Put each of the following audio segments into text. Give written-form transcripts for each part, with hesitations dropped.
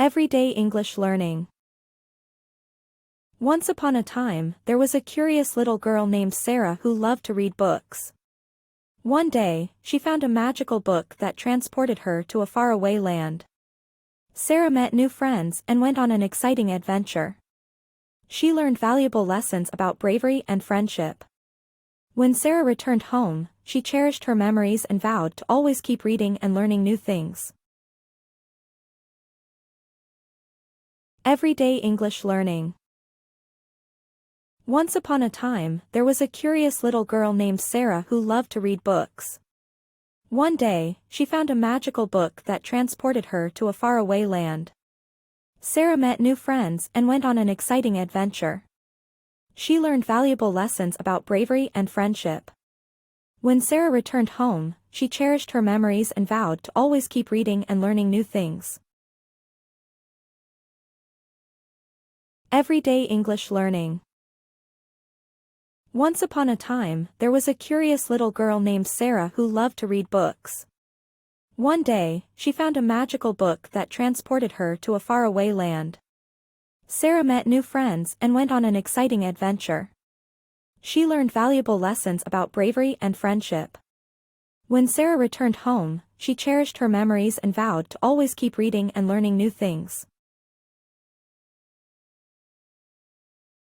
Everyday English learning. Once upon a time, there was a curious little girl named Sarah who loved to read books. One day, she found a magical book that transported her to a faraway land. Sarah met new friends and went on an exciting adventure. She learned valuable lessons about bravery and friendship. When Sarah returned home, she cherished her memories and vowed to always keep reading and learning new things. Everyday English learning. Once upon a time, there was a curious little girl named Sarah who loved to read books. One day, she found a magical book that transported her to a faraway land. Sarah met new friends and went on an exciting adventure. She learned valuable lessons about bravery and friendship. When Sarah returned home, she cherished her memories and vowed to always keep reading and learning new things. Everyday English learning. Once upon a time, there was a curious little girl named Sarah who loved to read books. One day, she found a magical book that transported her to a faraway land. Sarah met new friends and went on an exciting adventure. She learned valuable lessons about bravery and friendship. When Sarah returned home, she cherished her memories and vowed to always keep reading and learning new things.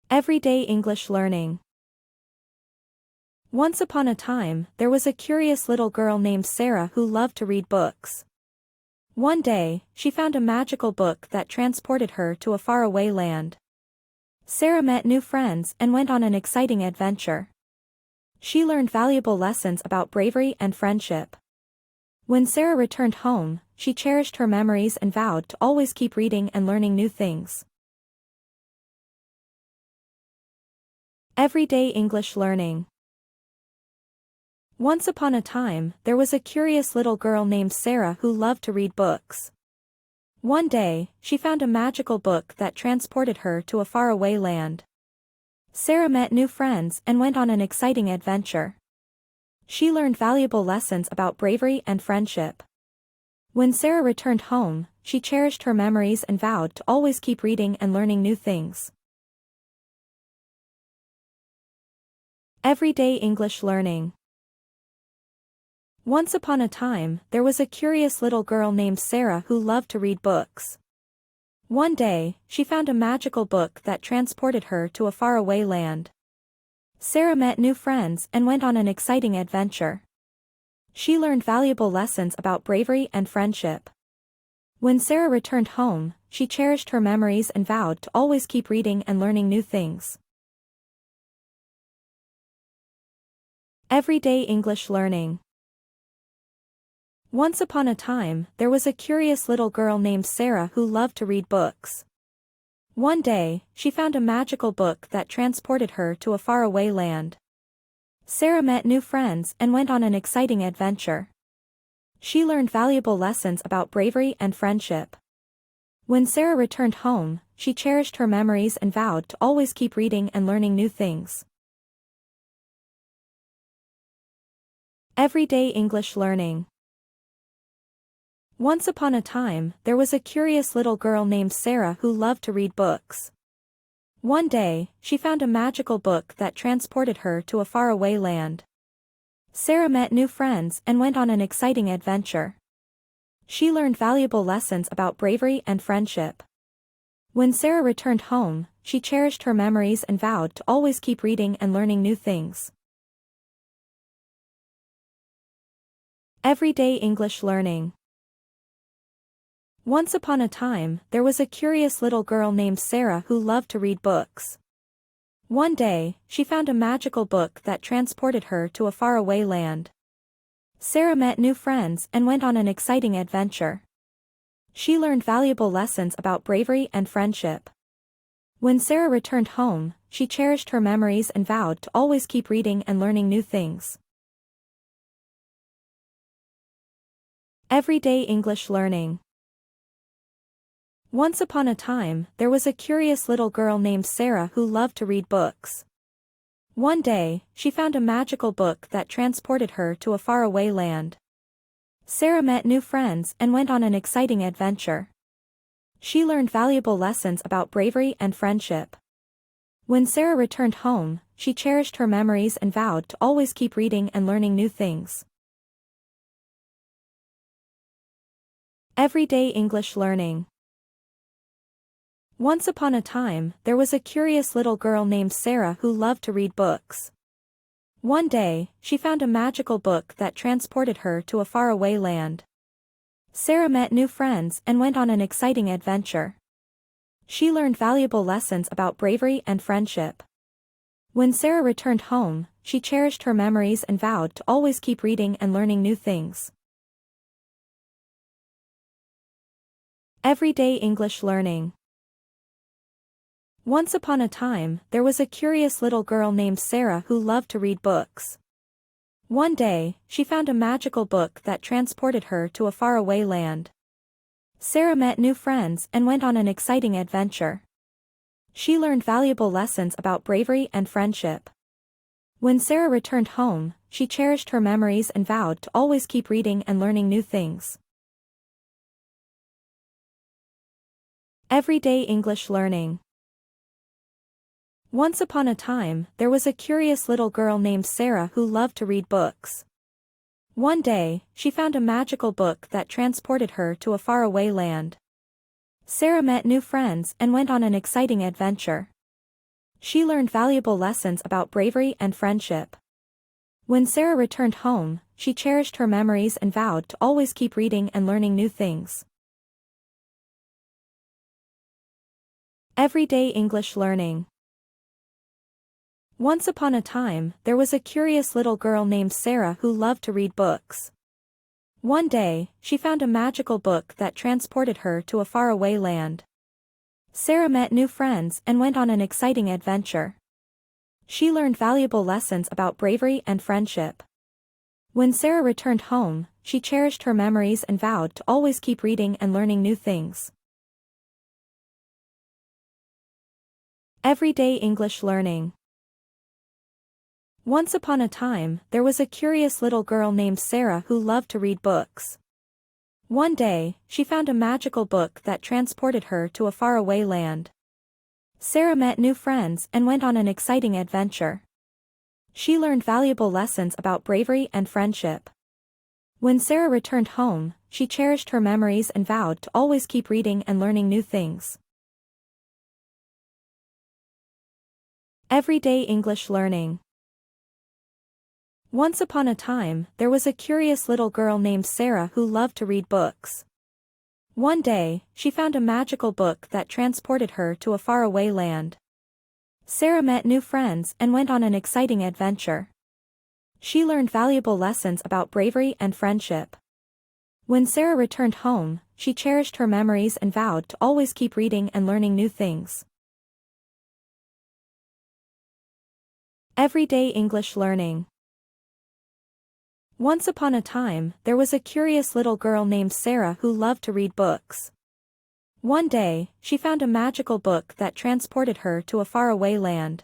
Everyday English learning. Once upon a time, there was a curious little girl named Sarah who loved to read books. One day, she found a magical book that transported her to a faraway land. Sarah met new friends and went on an exciting adventure. She learned valuable lessons about bravery and friendship. When Sarah returned home, she cherished her memories and vowed to always keep reading and learning new things. Everyday English learning. Once upon a time, there was a curious little girl named Sarah who loved to read books. One day, she found a magical book that transported her to a faraway land. Sarah met new friends and went on an exciting adventure. She learned valuable lessons about bravery and friendship. When Sarah returned home, she cherished her memories and vowed to always keep reading and learning new things. Everyday English learning. Once upon a time, there was a curious little girl named Sarah who loved to read books. One day, she found a magical book that transported her to a faraway land. Sarah met new friends and went on an exciting adventure. She learned valuable lessons about bravery and friendship. When Sarah returned home, she cherished her memories and vowed to always keep reading and learning new things. Everyday English learning. Once upon a time, there was a curious little girl named Sarah who loved to read books. One day, she found a magical book that transported her to a faraway land. Sarah met new friends and went on an exciting adventure. She learned valuable lessons about bravery and friendship. When Sarah returned home, she cherished her memories and vowed to always keep reading and learning new things. Everyday English learning. Once upon a time, there was a curious little girl named Sarah who loved to read books. One day, she found a magical book that transported her to a faraway land. Sarah met new friends and went on an exciting adventure. She learned valuable lessons about bravery and friendship. When Sarah returned home, she cherished her memories and vowed to always keep reading and learning new things. Everyday English learning. Once upon a time, there was a curious little girl named Sarah who loved to read books. One day, she found a magical book that transported her to a faraway land. Sarah met new friends and went on an exciting adventure. She learned valuable lessons about bravery and friendship. When Sarah returned home, she cherished her memories and vowed to always keep reading and learning new things. Everyday English learning. Once upon a time, there was a curious little girl named Sarah who loved to read books. One day, she found a magical book that transported her to a faraway land. Sarah met new friends and went on an exciting adventure. She learned valuable lessons about bravery and friendship. When Sarah returned home, she cherished her memories and vowed to always keep reading and learning new things. Everyday English learning. Once upon a time, there was a curious little girl named Sarah who loved to read books. One day, she found a magical book that transported her to a faraway land. Sarah met new friends and went on an exciting adventure. She learned valuable lessons about bravery and friendship. When Sarah returned home, she cherished her memories and vowed to always keep reading and learning new things. Everyday English learning. Once upon a time, there was a curious little girl named Sarah who loved to read books. One day, she found a magical book that transported her to a faraway land. Sarah met new friends and went on an exciting adventure. She learned valuable lessons about bravery and friendship. When Sarah returned home, she cherished her memories and vowed to always keep reading and learning new things. Everyday English learning. Once upon a time, there was a curious little girl named Sarah who loved to read books. One day, she found a magical book that transported her to a faraway land. Sarah met new friends and went on an exciting adventure. She learned valuable lessons about bravery and friendship. When Sarah returned home, she cherished her memories and vowed to always keep reading and learning new things. Everyday English learning. Once upon a time, there was a curious little girl named Sarah who loved to read books. One day, she found a magical book that transported her to a faraway land. Sarah met new friends and went on an exciting adventure. She learned valuable lessons about bravery and friendship. When Sarah returned home, she cherished her memories and vowed to always keep reading and learning new things. Everyday English learning. Once upon a time, there was a curious little girl named Sarah who loved to read books. One day, she found a magical book that transported her to a faraway land. Sarah met new friends and went on an exciting adventure. She learned valuable lessons about bravery and friendship. When Sarah returned home, she cherished her memories and vowed to always keep reading and learning new things. Everyday English learning. Once upon a time, there was a curious little girl named Sarah who loved to read books. One day, she found a magical book that transported her to a faraway land. Sarah met new friends and went on an exciting adventure. She learned valuable lessons about bravery and friendship. When Sarah returned home, she cherished her memories and vowed to always keep reading and learning new things. Everyday English learning. Once upon a time, there was a curious little girl named Sarah who loved to read books. One day, she found a magical book that transported her to a faraway land.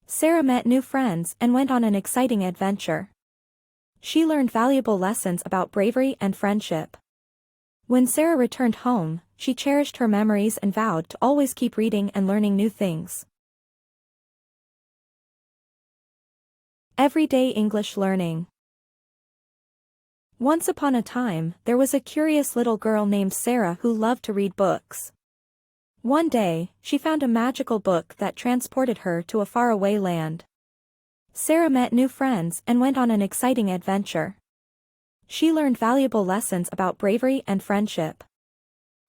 Sarah met new friends and went on an exciting adventure. She learned valuable lessons about bravery and friendship. When Sarah returned home, she cherished her memories and vowed to always keep reading and learning new things. Everyday English learning. Once upon a time, there was a curious little girl named Sarah who loved to read books. One day, she found a magical book that transported her to a faraway land. Sarah met new friends and went on an exciting adventure. She learned valuable lessons about bravery and friendship.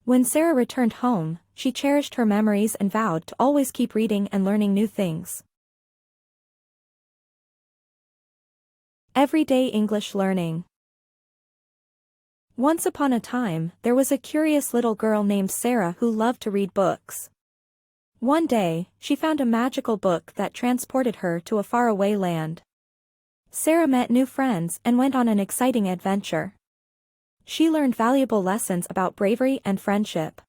When Sarah returned home, she cherished her memories and vowed to always keep reading and learning new things. Everyday English learning. Once upon a time, there was a curious little girl named Sarah who loved to read books. One day, she found a magical book that transported her to a faraway land. Sarah met new friends and went on an exciting adventure. She learned valuable lessons about bravery and friendship.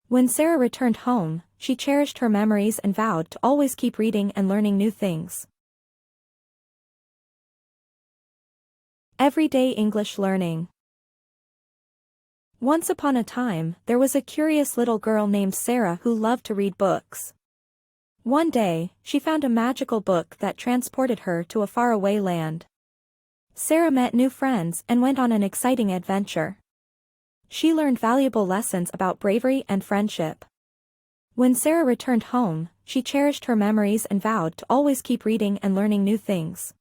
When Sarah returned home, she cherished her memories and vowed to always keep reading and learning new things. Everyday English learning. Once upon a time, there was a curious little girl named Sarah who loved to read books. One day, she found a magical book that transported her to a faraway land. Sarah met new friends and went on an exciting adventure. She learned valuable lessons about bravery and friendship. When Sarah returned home, she cherished her memories and vowed to always keep reading and learning new things.